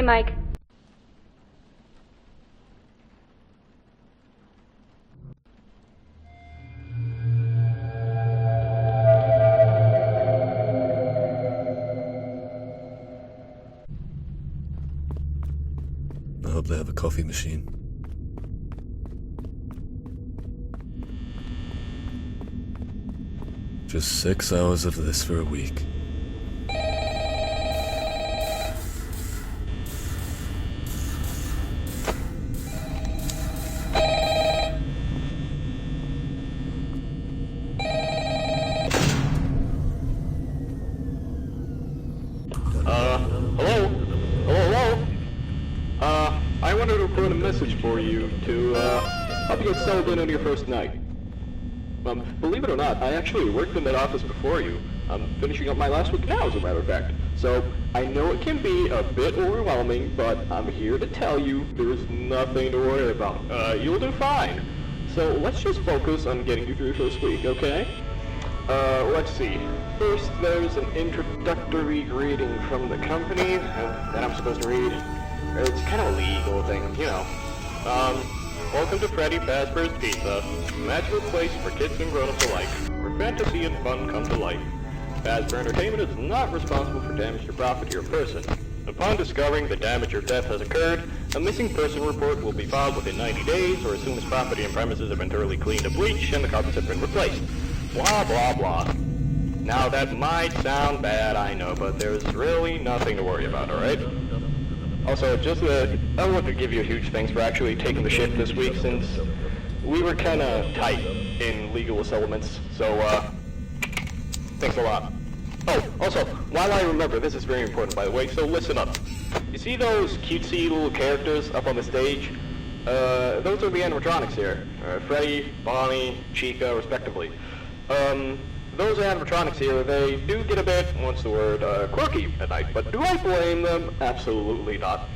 Hey, Mike. I hope they have a coffee machine. Just 6 hours of this for a week. I wanted to record a message for you to, help you get settled in on your first night. Believe it or not, I actually worked in that office before you. I'm finishing up my last week now, as a matter of fact. So, I know it can be a bit overwhelming, but I'm here to tell you there's nothing to worry about. You'll do fine. So, let's just focus on getting you through your first week, okay? Let's see. First, there's an introductory greeting from the company that I'm supposed to read. It's kind of a legal thing, you know. Welcome to Freddy Fazbear's Pizza, a magical place for kids and grown-ups alike, where fantasy and fun come to life. Fazbear Entertainment is not responsible for damage to property or person. Upon discovering that damage or death has occurred, a missing person report will be filed within 90 days, or as soon as property and premises have been thoroughly cleaned of bleach and the carpets have been replaced. Blah, blah, blah. Now, that might sound bad, I know, but there's really nothing to worry about, alright? Also, I want to give you a huge thanks for actually taking the shift this week, since we were kind of tight in legal settlements, so, thanks a lot. Oh, also, while I remember, this is very important, by the way, so listen up. You see those cutesy little characters up on the stage? Those are the animatronics here. Freddy, Bonnie, Chica, respectively. Those animatronics here, they do get a bit, what's the word, quirky at night, but do I blame them? Absolutely not.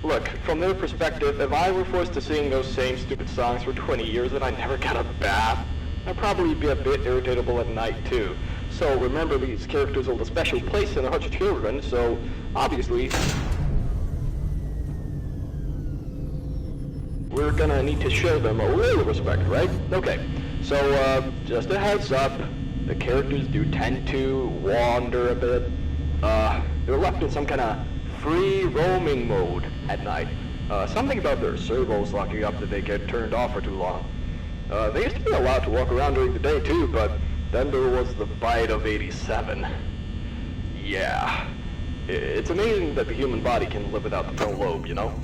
Look, from their perspective, if I were forced to sing those same stupid songs for 20 years and I never got a bath, I'd probably be a bit irritable at night too. So remember, these characters hold a special place in the hearts of children, so obviously we're gonna need to show them a little respect, right? Okay, so just a heads up, the characters do tend to wander a bit. They're left in some kind of free roaming mode at night. Something about their servos locking up that they get turned off for too long. They used to be allowed to walk around during the day too, but then there was the bite of 87. Yeah. It's amazing that the human body can live without the frontal lobe, you know?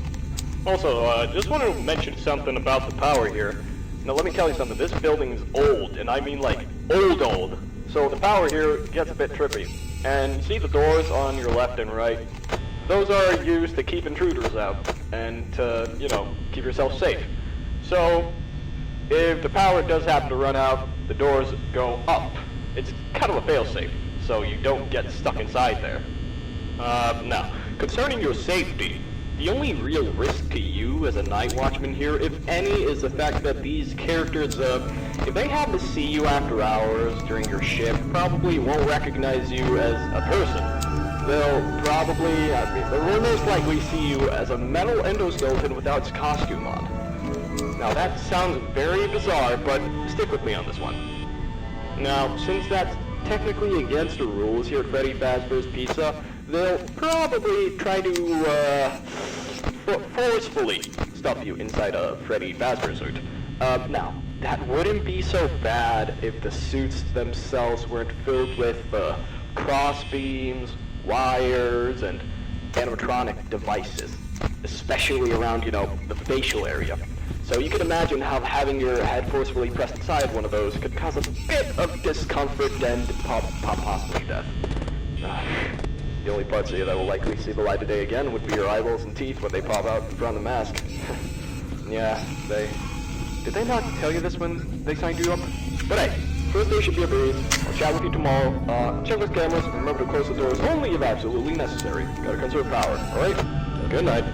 Also, just want to mention something about the power here. Now let me tell you something, this building is old, and I mean like old. So the power here gets a bit trippy. And see the doors on your left and right? Those are used to keep intruders out, and to, you know, keep yourself safe. So, if the power does happen to run out, the doors go up. It's kind of a failsafe, so you don't get stuck inside there. Now, concerning your safety, the only real risk to you as a night watchman here, if any, is the fact that these characters, if they happen to see you after hours during your shift, probably won't recognize you as a person. They'll probably, they'll most likely see you as a metal endoskeleton without its costume on. Now that sounds very bizarre, but stick with me on this one. Now, since that's technically against the rules here at Freddy Fazbear's Pizza, they'll probably try to, forcefully stuff you inside a Freddy Fazbear suit. Now, that wouldn't be so bad if the suits themselves weren't filled with, cross beams, wires, and animatronic devices. Especially around, you know, the facial area. So you can imagine how having your head forcefully pressed inside one of those could cause a bit of discomfort and possibly death. The only parts of you that will likely see the light of day again would be your eyeballs and teeth when they pop out in front of the mask. Yeah, did they not tell you this when they signed you up? But hey, first day should be a breeze. I'll chat with you tomorrow. Check with cameras, and remember to close the doors only if absolutely necessary. Gotta conserve power, alright? Good night.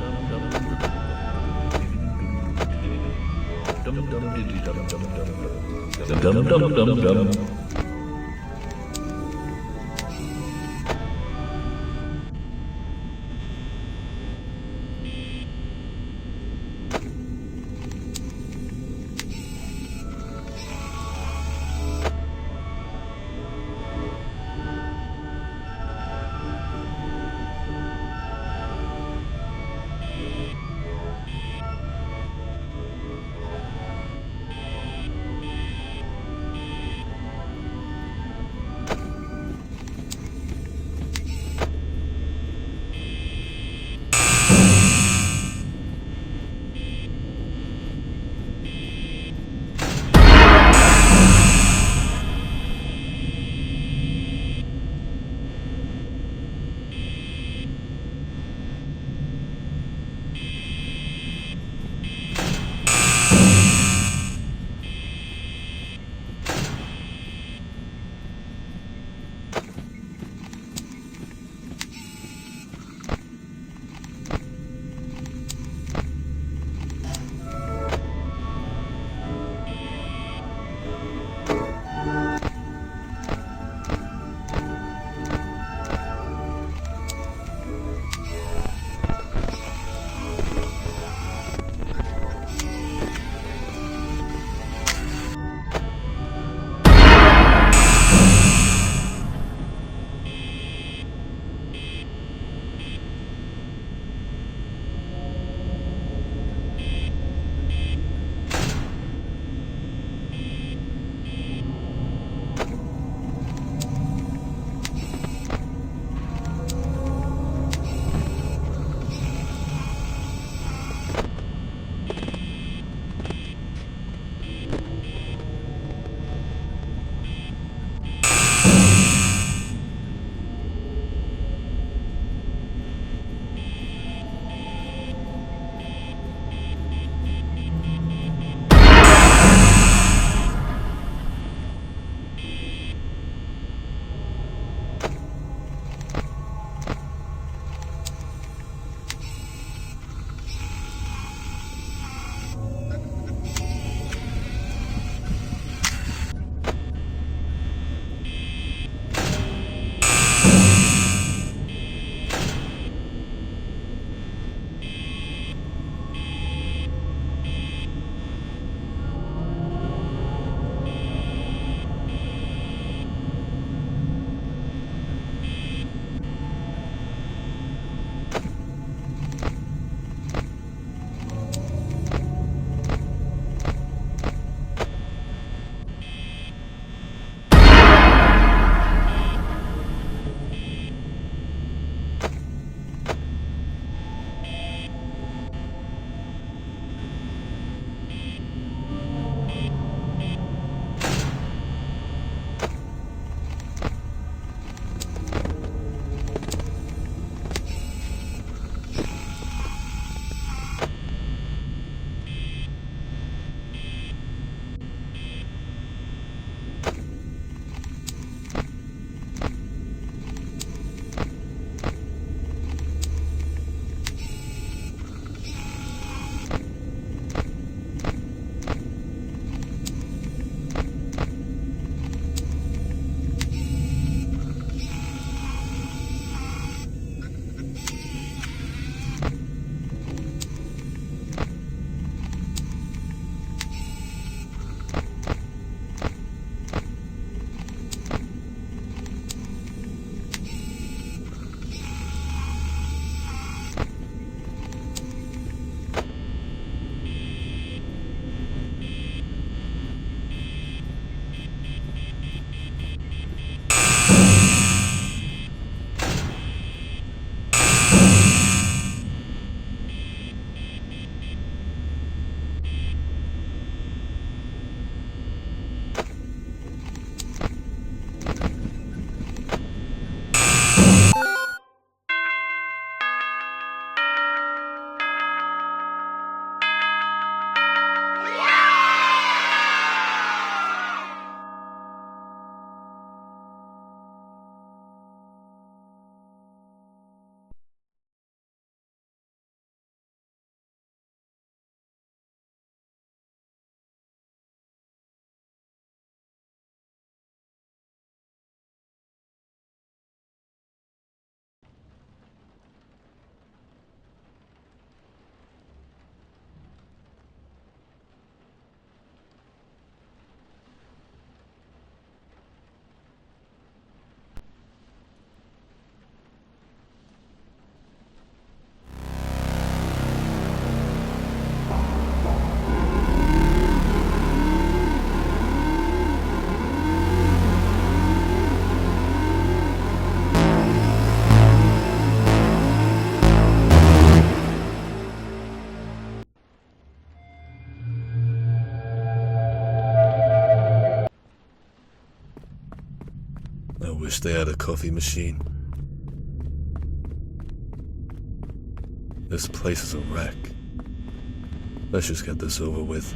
Wish they had a coffee machine. This place is a wreck. Let's just get this over with.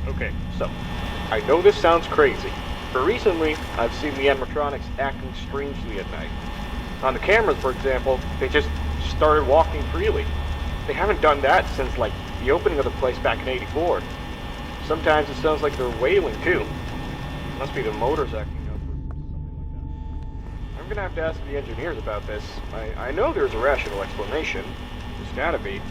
Okay, so, I know this sounds crazy, but recently I've seen the animatronics acting strangely at night. On the cameras, for example, they just started walking freely. They haven't done that since, like, the opening of the place back in '84. Sometimes it sounds like they're wailing, too. Must be the motors acting up or something like that. I'm gonna have to ask the engineers about this. I know there's a rational explanation. There's gotta be.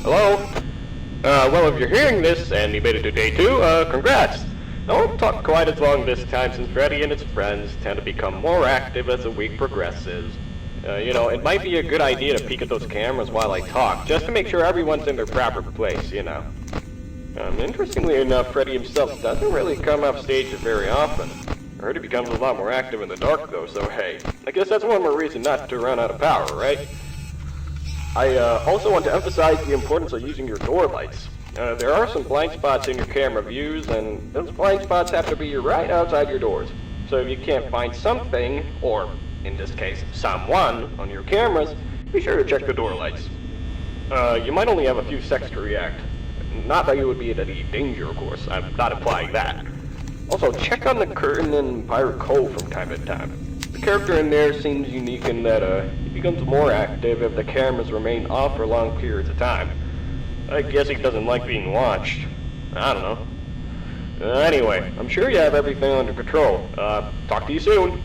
Hello? Well, if you're hearing this and you made it to day 2, congrats! I won't talk quite as long this time since Freddy and his friends tend to become more active as the week progresses. It might be a good idea to peek at those cameras while I talk, just to make sure everyone's in their proper place, you know. Interestingly enough, Freddy himself doesn't really come off stage very often. I heard he becomes a lot more active in the dark though, so hey, I guess that's one more reason not to run out of power, right? I also want to emphasize the importance of using your door lights. There are some blind spots in your camera views, and those blind spots have to be right outside your doors. So if you can't find something, or in this case, someone, on your cameras, be sure to check the door lights. You might only have a few seconds to react. Not that you would be in any danger, of course. I'm not implying that. Also, check on the curtain in Pirate Cove from time to time. The character in there seems unique in that he becomes more active if the cameras remain off for long periods of time. I guess he doesn't like being watched. I don't know. Anyway, I'm sure you have everything under control. Talk to you soon.